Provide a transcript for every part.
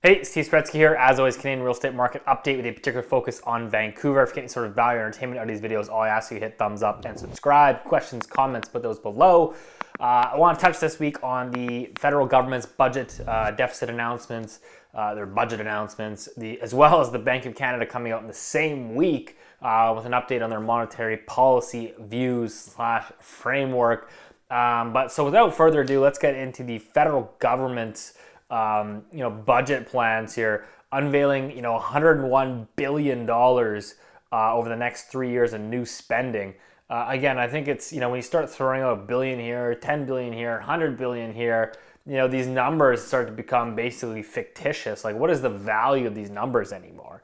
Hey, Steve Saretsky here. As always, Canadian real estate market update with a particular focus on Vancouver. If you get any sort of value or entertainment out of these videos, all I ask you to hit thumbs up and subscribe. Questions, comments, put those below. I want to touch this week on the federal government's budget deficit announcements, their budget announcements, as well as the Bank of Canada coming out in the same week with an update on their monetary policy views / framework. So without further ado, let's get into the federal government's budget plans here, unveiling, $101 billion over the next 3 years in new spending. Again, I think it's, when you start throwing out $1 billion here, $10 billion here, $100 billion here, these numbers start to become basically fictitious. Like, what is the value of these numbers anymore?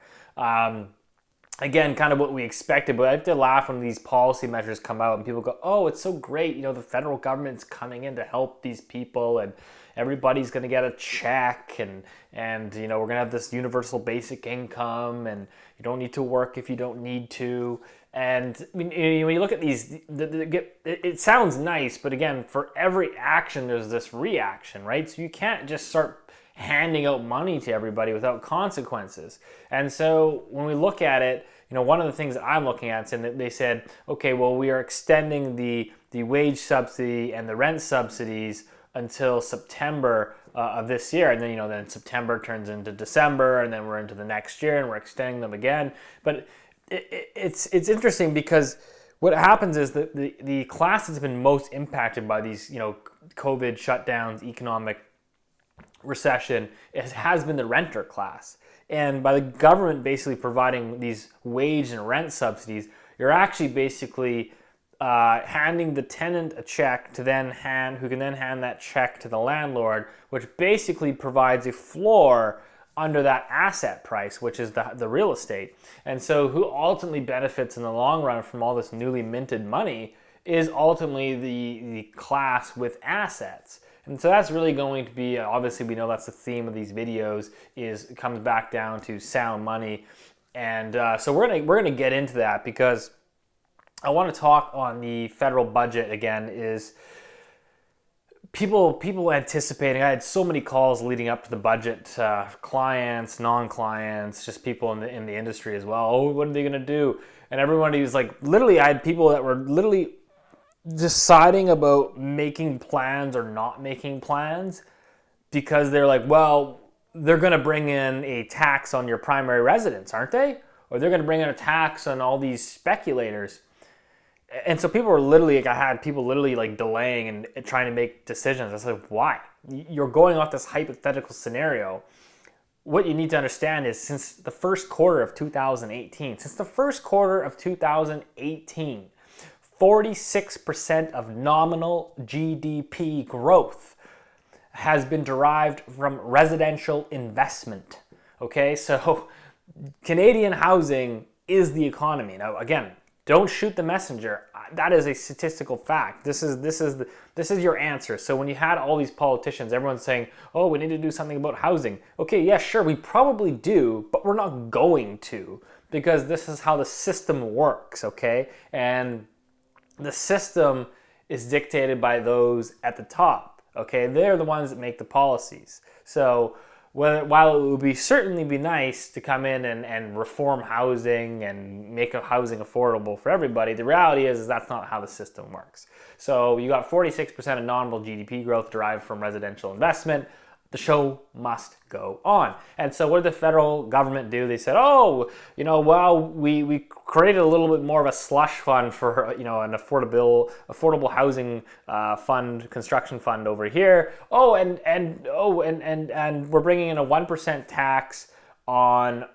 Again, kind of what we expected, but I have to laugh when these policy measures come out and people go, oh, it's so great, the federal government's coming in to help these people and everybody's going to get a check and we're going to have this universal basic income and you don't need to work if you don't need to. And I mean, when you look at these, it sounds nice, but again, for every action, there's this reaction, right? So you can't just start handing out money to everybody without consequences. And so when we look at it, one of the things that I'm looking at is that they said, okay, well, we are extending the wage subsidy and the rent subsidies until September of this year. And then, then September turns into December and then we're into the next year and we're extending them again. But it's interesting because what happens is that the class that's been most impacted by these, COVID shutdowns, economic recession, has been the renter class. And by the government basically providing these wage and rent subsidies, you're actually basically handing the tenant a check who can then hand that check to the landlord, which basically provides a floor under that asset price, which is the real estate. And so who ultimately benefits in the long run from all this newly minted money is ultimately the class with assets. And so that's really going to be, obviously we know that's the theme of these videos, it comes back down to sound money. And so we're gonna get into that because I want to talk on the federal budget again. Is people anticipating? I had so many calls leading up to the budget, clients, non-clients, just people in the industry as well. Oh, what are they gonna do? And everybody was like, literally, I had people that were literally deciding about making plans or not making plans because they're like, well, they're going to bring in a tax on your primary residence, aren't they? Or they're going to bring in a tax on all these speculators. And so people were literally, I had people literally like delaying and trying to make decisions. I was like, why? You're going off this hypothetical scenario. What you need to understand is since the first quarter of 2018, 46% of nominal GDP growth has been derived from residential investment. Okay, so Canadian housing is the economy. Now, again, don't shoot the messenger. That is a statistical fact. This is your answer. So when you had all these politicians, everyone's saying, "Oh, we need to do something about housing." Okay, yeah, sure, we probably do, but we're not going to because this is how the system works. Okay, and the system is dictated by those at the top, okay? They're the ones that make the policies. So while it would certainly be nice to come in and reform housing and make housing affordable for everybody, the reality is that's not how the system works. So you got 46% of nominal GDP growth derived from residential investment. The show must go on. And so what did the federal government do? They said, we created a little bit more of a slush fund for, an affordable housing fund, construction fund over here. And we're bringing in a 1% tax on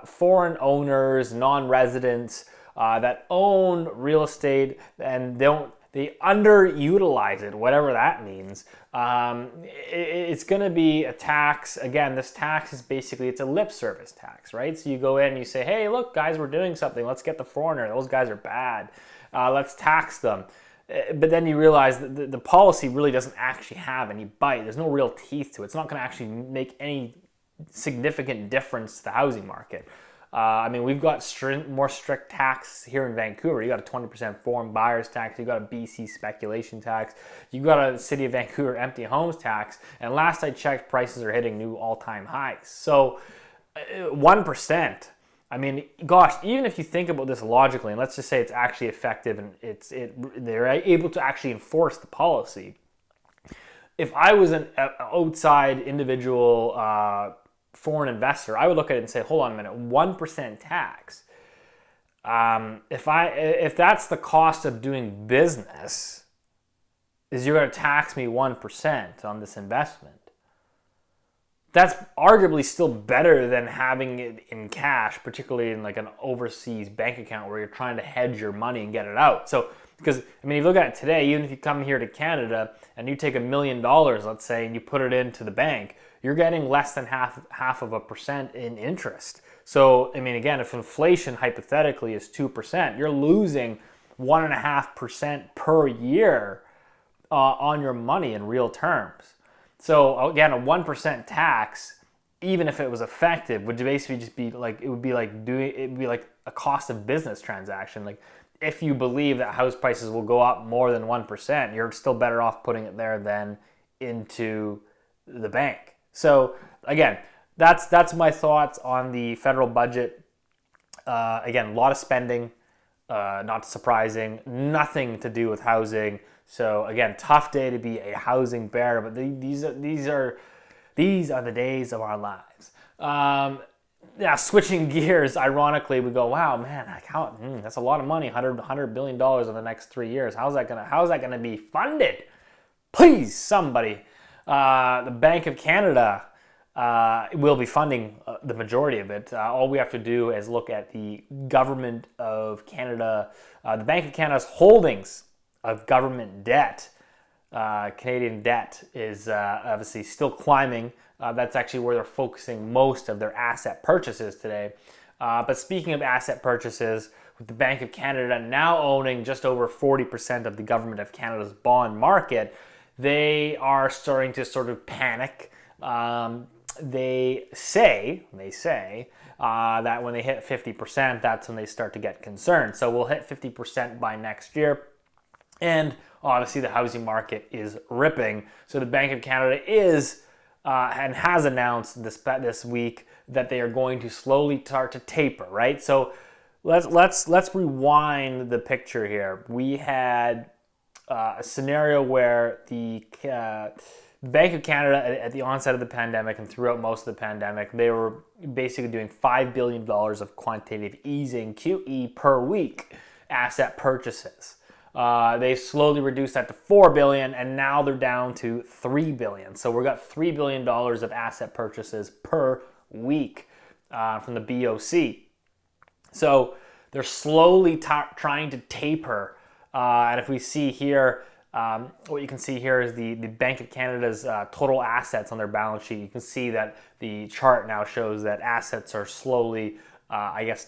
foreign owners, non-residents that own real estate and they underutilize it, whatever that means. It's going to be a tax. Again, this tax is basically, it's a lip service tax, right? So you go in and you say, hey, look, guys, we're doing something. Let's get the foreigner. Those guys are bad. Let's tax them. But then you realize that the policy really doesn't actually have any bite. There's no real teeth to it. It's not going to actually make any significant difference to the housing market. We've got more strict tax here in Vancouver. You got a 20% foreign buyers tax. You got a BC speculation tax. You got a City of Vancouver empty homes tax. And last I checked, prices are hitting new all-time highs. So 1%. Gosh, even if you think about this logically, and let's just say it's actually effective and they're able to actually enforce the policy. If I was an outside individual foreign investor, I would look at it and say, hold on a minute, 1% tax. If that's the cost of doing business, is you're going to tax me 1% on this investment. That's arguably still better than having it in cash, particularly in like an overseas bank account where you're trying to hedge your money and get it out. So, because, if you look at it today, even if you come here to Canada and you take $1 million, let's say, and you put it into the bank, you're getting less than half of a percent in interest. So, again, if inflation hypothetically is 2%, you're losing 1.5% per year on your money in real terms. So again, a 1% tax, even if it was effective, would basically just be like, it'd be like a cost of business transaction. Like, if you believe that house prices will go up more than 1%, you're still better off putting it there than into the bank. So again, that's my thoughts on the federal budget. Again, a lot of spending, not surprising, nothing to do with housing. So again, tough day to be a housing bear, but these are the days of our lives. Switching gears, ironically, we go, wow, man, that's a lot of money, $100 billion in the next 3 years. How's that gonna be funded? Please, somebody. The Bank of Canada will be funding the majority of it. All we have to do is look at the government of Canada, the Bank of Canada's holdings of government debt. Canadian debt is obviously still climbing. That's actually where they're focusing most of their asset purchases today. But speaking of asset purchases, with the Bank of Canada now owning just over 40% of the government of Canada's bond market, they are starting to sort of panic. They say that when they hit 50%, that's when they start to get concerned. So we'll hit 50% by next year. And obviously the housing market is ripping. So the Bank of Canada is and has announced this week that they are going to slowly start to taper, right? So let's rewind the picture here. We had a scenario where the Bank of Canada at the onset of the pandemic and throughout most of the pandemic, they were basically doing $5 billion of quantitative easing, QE, per week asset purchases. They slowly reduced that to $4 billion, and now they're down to $3 billion. So we've got $3 billion of asset purchases per week from the BOC. So they're slowly trying to taper. And if we see here, what you can see here is the Bank of Canada's total assets on their balance sheet. You can see that the chart now shows that assets are slowly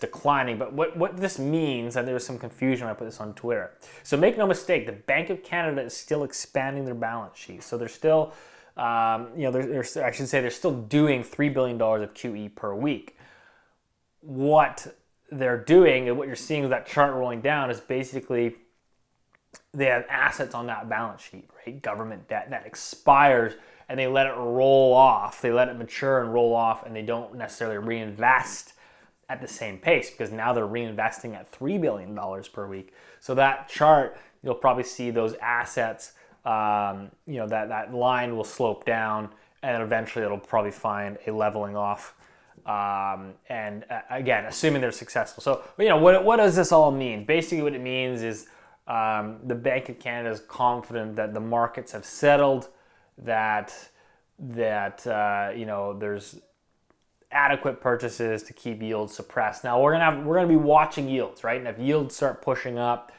declining. But what this means, and there was some confusion when I put this on Twitter. So make no mistake, the Bank of Canada is still expanding their balance sheet. So they're still, I should say they're still doing $3 billion of QE per week. What they're doing, and what you're seeing with that chart rolling down, is basically they have assets on that balance sheet, right? Government debt that expires, and they let it roll off. They let it mature and roll off, and they don't necessarily reinvest at the same pace, because now they're reinvesting at $3 billion per week. So that chart, you'll probably see those assets, that line will slope down, and eventually it'll probably find a leveling off. Again, assuming they're successful. So, what does this all mean? Basically what it means is the Bank of Canada is confident that the markets have settled, that there's adequate purchases to keep yields suppressed. Now we're gonna be watching yields, right? And if yields start pushing up,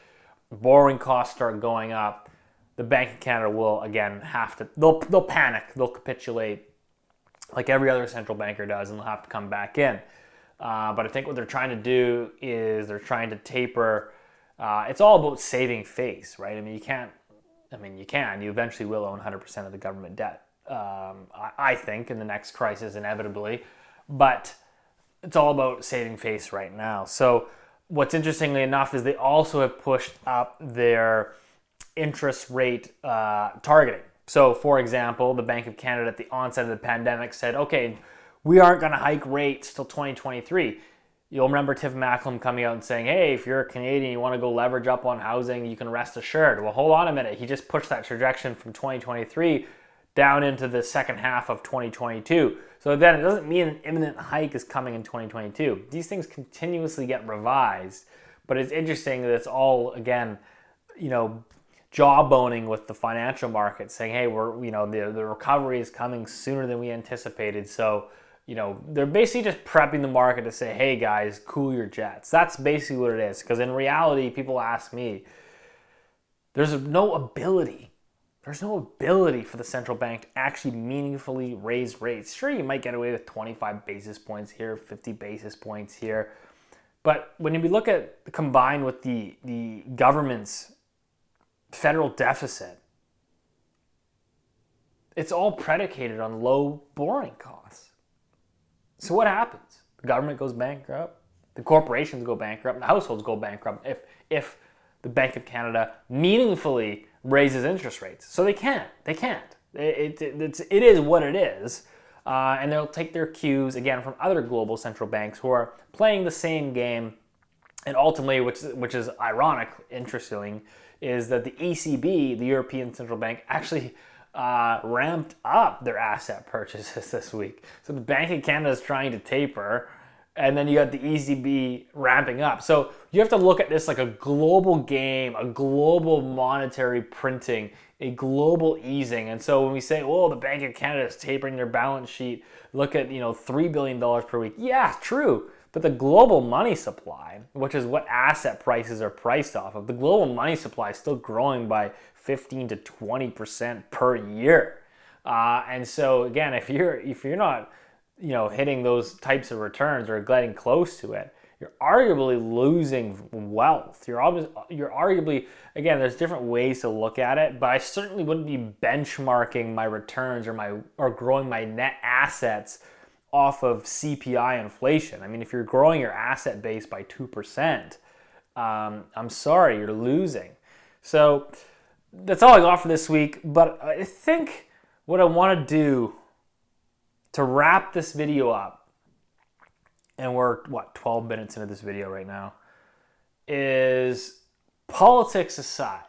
borrowing costs start going up, the Bank of Canada will again they'll panic, they'll capitulate like every other central banker does, and they'll have to come back in. But I think what they're trying to do is they're trying to taper. It's all about saving face, right? You eventually will own 100% of the government debt. I think in the next crisis inevitably. But it's all about saving face right now. So what's interestingly enough is they also have pushed up their interest rate targeting. So for example, the Bank of Canada at the onset of the pandemic said, okay, we aren't going to hike rates till 2023. You'll remember Tiff Macklem coming out and saying, hey, if you're a Canadian, you want to go leverage up on housing, you can rest assured. Well, hold on a minute. He just pushed that projection from 2023 down into the second half of 2022. So then it doesn't mean an imminent hike is coming in 2022. These things continuously get revised, but it's interesting that it's all, again, jawboning with the financial market, saying, hey, the recovery is coming sooner than we anticipated. So, they're basically just prepping the market to say, hey guys, cool your jets. That's basically what it is. Because in reality, people ask me, there's no ability for the central bank to actually meaningfully raise rates. Sure, you might get away with 25 basis points here, 50 basis points here. But when we look at combined with the government's federal deficit, it's all predicated on low borrowing costs. So what happens? The government goes bankrupt, the corporations go bankrupt, and the households go bankrupt if the Bank of Canada meaningfully raises interest rates. So they can't. It is what it is. And they'll take their cues, again, from other global central banks who are playing the same game. And ultimately, which is ironic, interesting, is that the ECB, the European Central Bank, actually ramped up their asset purchases this week. So the Bank of Canada is trying to taper, and then you got the ECB ramping up. So you have to look at this like a global game, a global monetary printing, a global easing. And so when we say, oh, the Bank of Canada is tapering their balance sheet, look at, $3 billion per week. Yeah, true. But the global money supply, which is what asset prices are priced off of, the global money supply is still growing by 15 to 20% per year. And so again, if you're not, hitting those types of returns or getting close to it, you're arguably losing wealth. You're arguably, again, there's different ways to look at it, but I certainly wouldn't be benchmarking my returns or growing my net assets off of CPI inflation. I mean, if you're growing your asset base by 2%, I'm sorry, you're losing. So that's all I got for this week. But I think what I want to do to wrap this video up, and we're, 12 minutes into this video right now, is politics aside,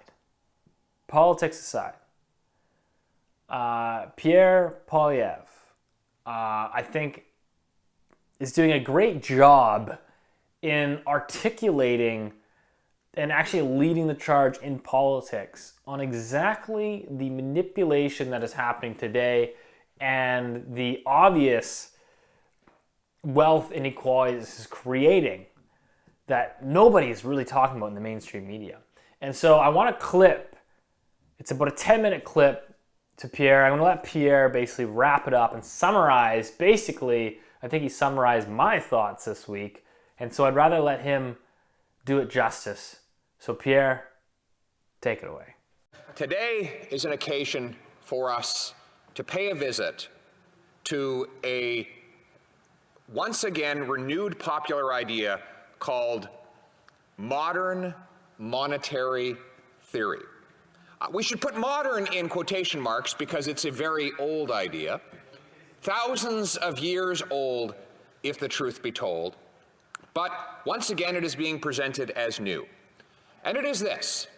Pierre Poilievre, I think, is doing a great job in articulating and actually leading the charge in politics on exactly the manipulation that is happening today and the obvious wealth inequality this is creating that nobody is really talking about in the mainstream media. And so I want to clip, it's about a 10-minute clip to Pierre. I'm going to let Pierre basically wrap it up and summarize. Basically, I think he summarized my thoughts this week. And so I'd rather let him do it justice. So Pierre, take it away. Today is an occasion for us to pay a visit to a once again renewed popular idea called modern monetary theory. We should put modern in quotation marks because it's a very old idea, thousands of years old if the truth be told, but once again it is being presented as new. And it is this.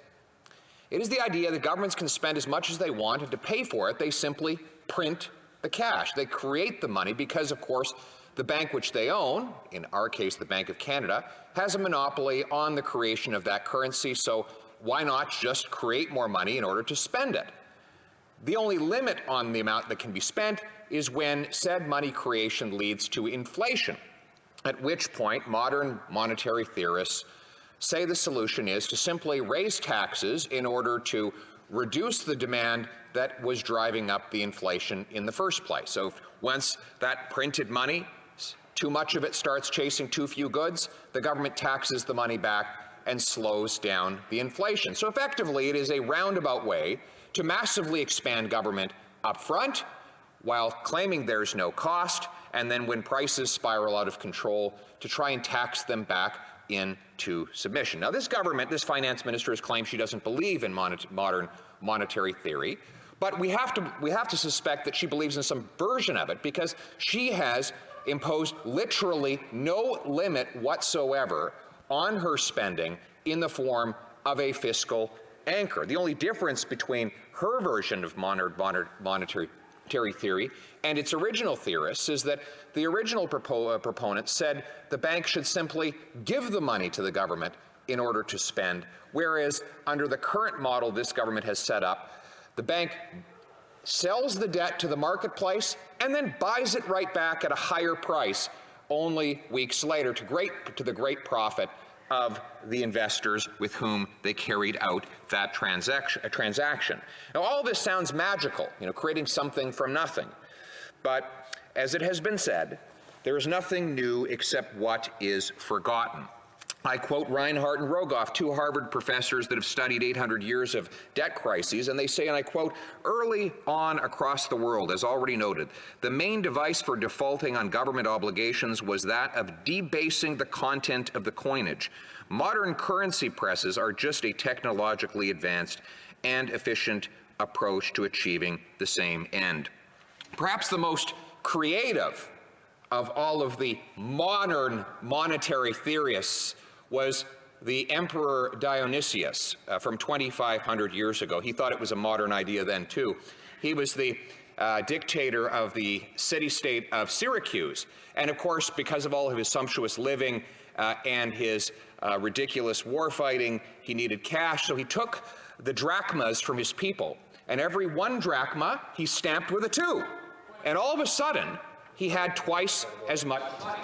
It is the idea that governments can spend as much as they want, and to pay for it, they simply print the cash. They create the money because, of course, the bank which they own, in our case the Bank of Canada, has a monopoly on the creation of that currency, so why not just create more money in order to spend it? The only limit on the amount that can be spent is when said money creation leads to inflation, at which point modern monetary theorists say the solution is to simply raise taxes in order to reduce the demand that was driving up the inflation in the first place. So once that printed money, too much of it starts chasing too few goods, the government taxes the money back and slows down the inflation. So effectively, it is a roundabout way to massively expand government up front while claiming there's no cost, and then when prices spiral out of control, to try and tax them back into submission. Now, this government, this finance minister has claimed she doesn't believe in modern monetary theory, but we have to suspect that she believes in some version of it, because she has imposed literally no limit whatsoever on her spending in the form of a fiscal anchor. The only difference between her version of monetary theory and its original theorists is that the original proponents said the bank should simply give the money to the government in order to spend, whereas under the current model this government has set up, the bank sells the debt to the marketplace and then buys it right back at a higher price only weeks later, to the great profit of the investors with whom they carried out that transaction. Now, all this sounds magical, creating something from nothing. But as it has been said, there is nothing new except what is forgotten. I quote Reinhardt and Rogoff, two Harvard professors that have studied 800 years of debt crises, and they say, and I quote, "Early on across the world, as already noted, the main device for defaulting on government obligations was that of debasing the content of the coinage. Modern currency presses are just a technologically advanced and efficient approach to achieving the same end." Perhaps the most creative of all of the modern monetary theorists was the Emperor Dionysius from 2,500 years ago. He thought it was a modern idea then, too. He was the dictator of the city-state of Syracuse. And of course, because of all of his sumptuous living and his ridiculous war fighting, he needed cash. So he took the drachmas from his people, and every 1 drachma he stamped with a 2. And all of a sudden, he had twice as much money.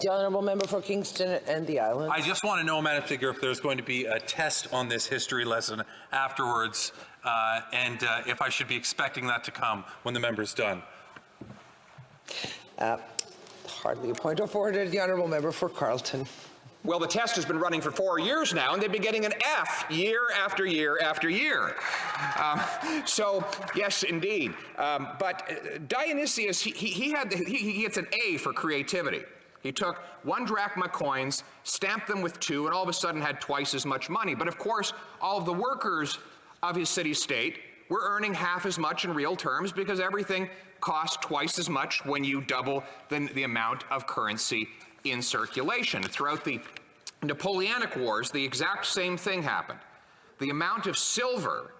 The honourable member for Kingston and the Islands. I just want to know, Madam Speaker, if there's going to be a test on this history lesson afterwards, and if I should be expecting that to come when the member's done. Hardly a point of order. The honourable member for Carleton. Well, the test has been running for 4 years now, and they've been getting an F year after year after year. So, yes, indeed. But Dionysius, he gets an A for creativity. He took 1 drachma coins, stamped them with 2, and all of a sudden had twice as much money. But of course, all of the workers of his city-state were earning half as much in real terms, because everything costs twice as much when you double the amount of currency in circulation. Throughout the Napoleonic Wars, the exact same thing happened. The amount of silver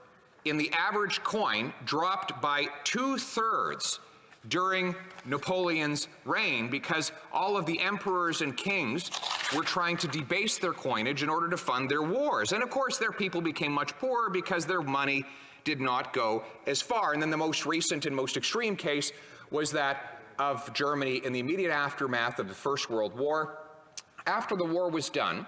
in the average coin dropped by 2/3 during Napoleon's reign, because all of the emperors and kings were trying to debase their coinage in order to fund their wars. And of course, their people became much poorer because their money did not go as far. And then the most recent and most extreme case was that of Germany in the immediate aftermath of the First World War. After the war was done,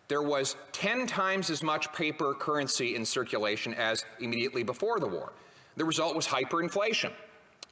there was 10 times as much paper currency in circulation as immediately before the war. The result was hyperinflation.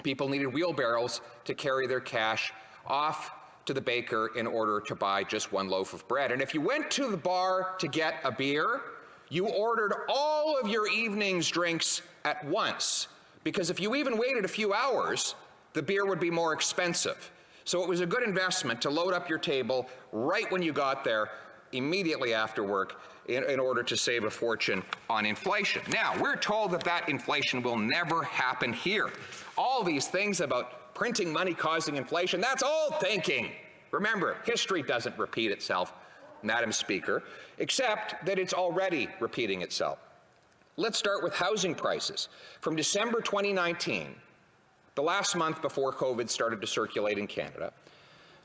People needed wheelbarrows to carry their cash off to the baker in order to buy just 1 loaf of bread. And if you went to the bar to get a beer, you ordered all of your evening's drinks at once, because if you even waited a few hours, the beer would be more expensive. So it was a good investment to load up your table right when you got there, immediately after work, in order to save a fortune on inflation. Now, we're told that that inflation will never happen here. All these things about printing money causing inflation, that's all thinking. Remember, history doesn't repeat itself, Madam Speaker, except that it's already repeating itself. Let's start with housing prices. From December 2019, the last month before COVID started to circulate in Canada,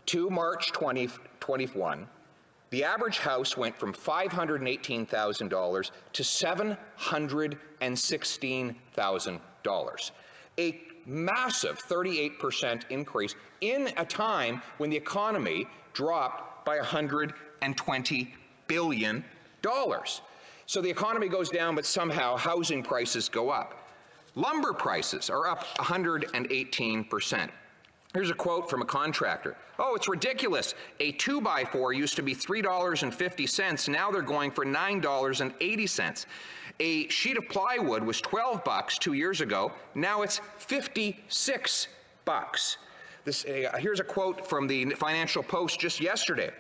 to March 2021, the average house went from $518,000 to $716,000. A massive 38% increase in a time when the economy dropped by $120 billion. So the economy goes down, but somehow housing prices go up. Lumber prices are up 118%. Here's a quote from a contractor. "Oh, it's ridiculous. A 2x4 used to be $3.50. Now they're going for $9.80. A sheet of plywood was $12 2 years ago. Now it's $56. bucks. Here's a quote from the Financial Post just yesterday.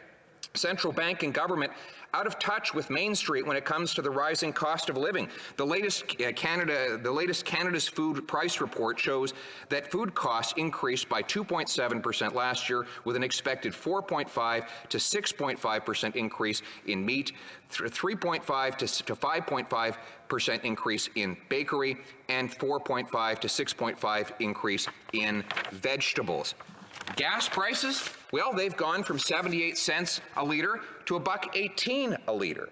Central bank and government out of touch with Main Street when it comes to the rising cost of living. The latest Canada's food price report shows that food costs increased by 2.7% last year, with an expected 4.5 to 6.5% increase in meat, 3.5 to 5.5% increase in bakery, and 4.5 to 6.5 increase in vegetables. Gas prices, well, they've gone from 78 cents a liter to $1.18 a liter.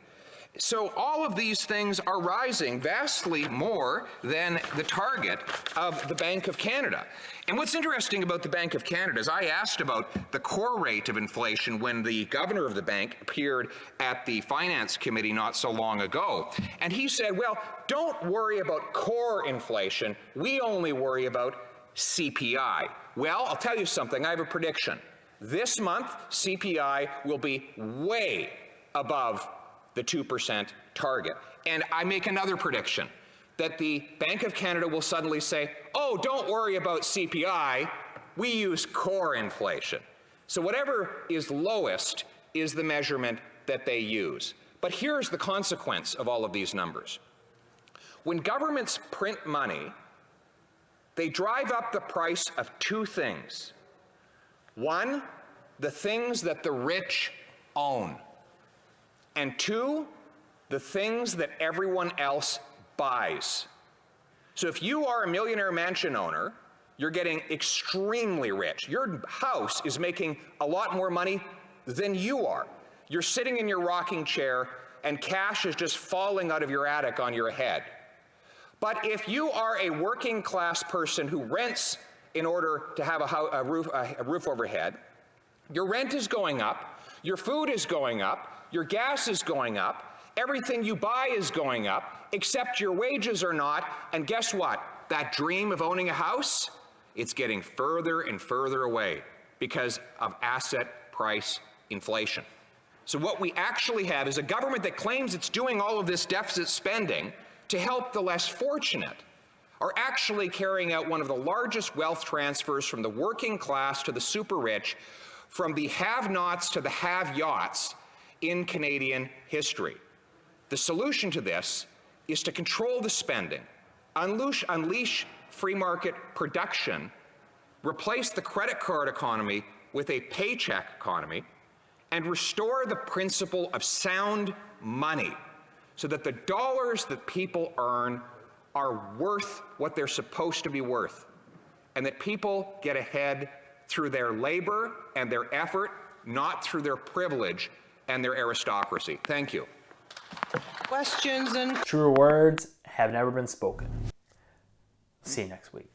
So all of these things are rising vastly more than the target of the Bank of Canada. And what's interesting about the Bank of Canada is I asked about the core rate of inflation when the governor of the bank appeared at the Finance Committee not so long ago. And he said, well, don't worry about core inflation. We only worry about CPI. Well, I'll tell you something. I have a prediction. This month, CPI will be way above the 2% target. And I make another prediction, that the Bank of Canada will suddenly say, oh, don't worry about CPI. We use core inflation. So whatever is lowest is the measurement that they use. But here's the consequence of all of these numbers. When governments print money, they drive up the price of two things. One, the things that the rich own. And two, the things that everyone else buys. So if you are a millionaire mansion owner, you're getting extremely rich. Your house is making a lot more money than you are. You're sitting in your rocking chair and cash is just falling out of your attic on your head. But if you are a working class person who rents in order to have a roof overhead, your rent is going up, your food is going up, your gas is going up, everything you buy is going up, except your wages are not, and guess what? That dream of owning a house, it's getting further and further away because of asset price inflation. So what we actually have is a government that claims it's doing all of this deficit spending to help the less fortunate, are actually carrying out one of the largest wealth transfers from the working class to the super rich, from the have-nots to the have-yachts in Canadian history. The solution to this is to control the spending, unleash free market production, replace the credit card economy with a paycheck economy, and restore the principle of sound money, so that the dollars that people earn are worth what they're supposed to be worth, and that people get ahead through their labor and their effort, not through their privilege and their aristocracy. Thank you. Questions and Truer words have never been spoken. See you next week.